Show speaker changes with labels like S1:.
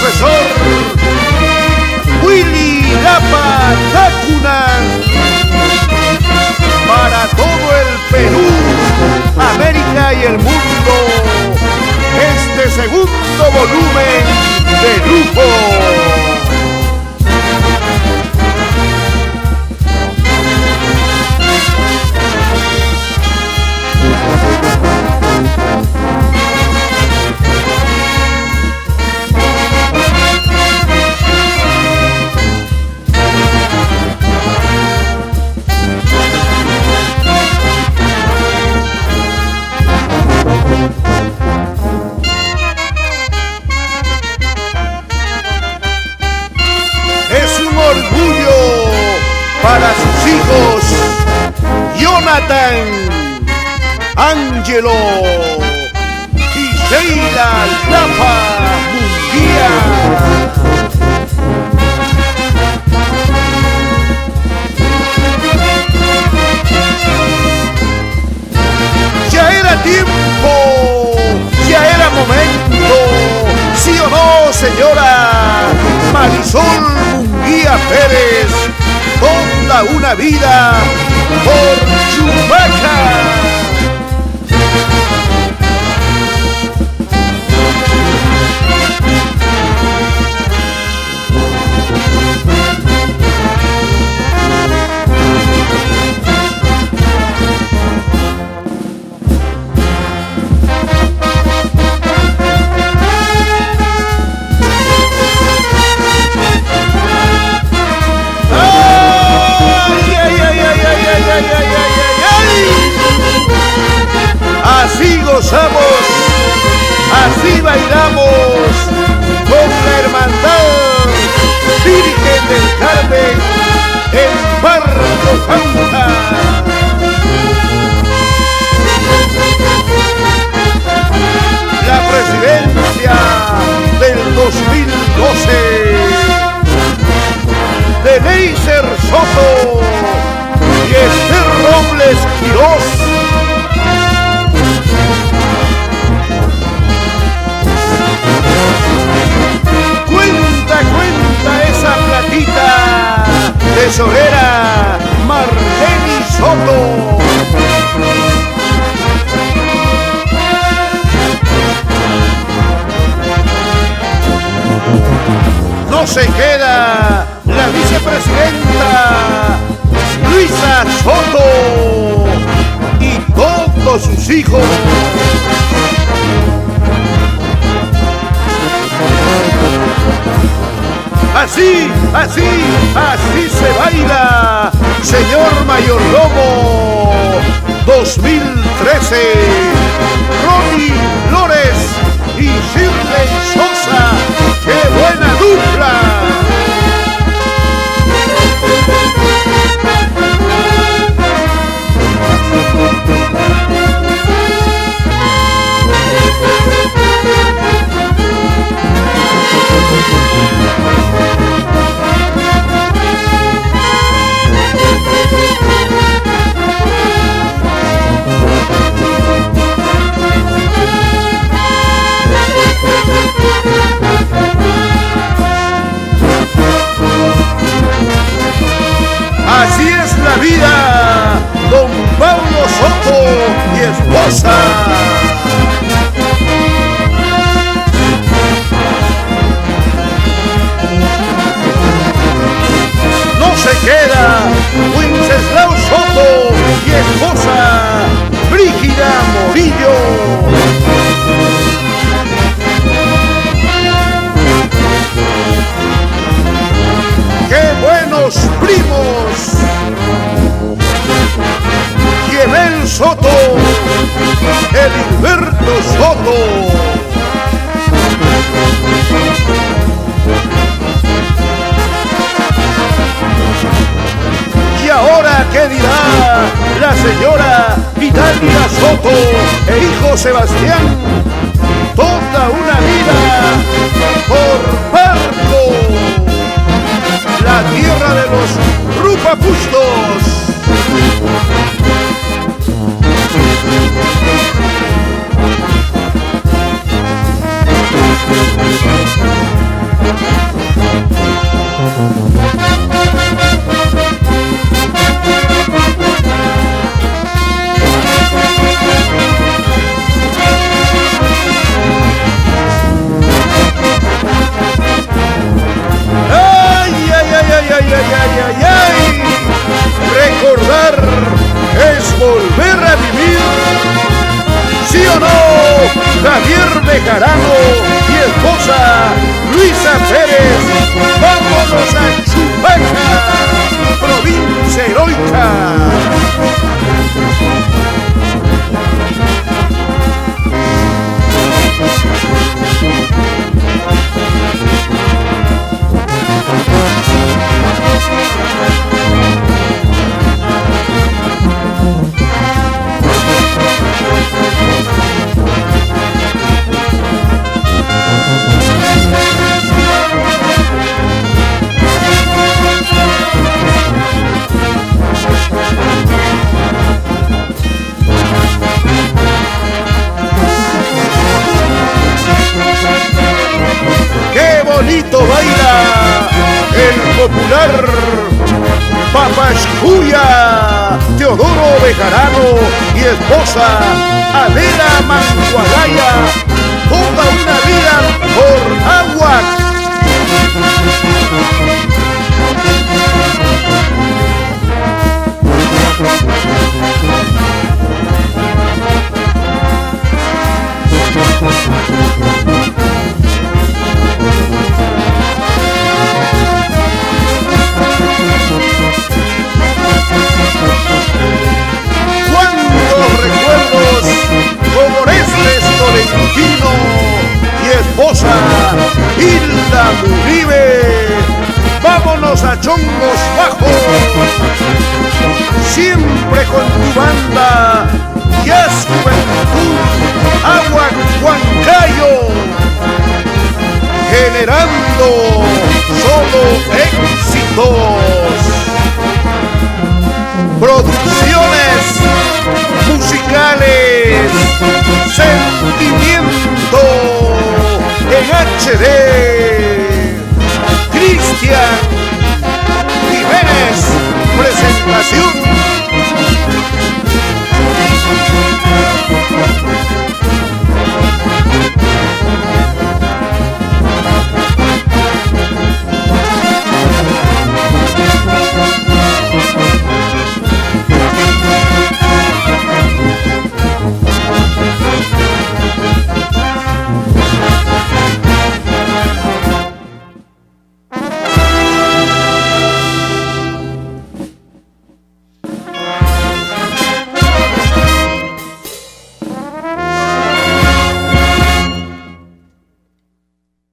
S1: profesor Willy Lapa Tacunan, para todo el Perú, América y el mundo, este segundo volumen de lujo. Orgullo para sus hijos Jonathan, Ángelo y Sheila Lapa Munguía. Ya era tiempo, ya era momento, ¿sí o no, señora Marisol Munguía Pérez? Toda una vida por Chubaca. Así gozamos, así bailamos con la hermandad Virgen del Carmen en Barrio Canta. La presidencia del 2012 de Neiser Soto y Esther Robles Quirós. Cuenta esa platita, tesorera Marleni Soto. No se queda la vicepresidenta Luisa Soto y todos sus hijos. Así se baila, señor mayordomo 2013, Ronnie Flores y Shirley Sosa. ¡Qué buena dupla! Así es la vida, don Pablo Soto y esposa. No se queda Wenceslao Soto y esposa Brígida Morillo. ¡Qué buenos primos! Yebel Soto, Edilberto Soto. Y ahora, ¿qué dirá la señora Italia Soto e hijo Sebastián? Toda una vida por Parco, la tierra de los Rupapustos. Bejarano y esposa Luisa Pérez. ¡Vámonos a Chupaca, provincia heroica! Bonito baila el popular Papascuya, Teodoro Bejarano y esposa Adela Mancuagaya, toda una vida por agua. Y esposa Hilda Uribe. Vámonos a Chongos Bajos, siempre con tu banda Jazz Juventud Agua Huancayo, generando solo éxitos. Producciones musicales, sentimiento en HD. Cristian Jiménez, presentación.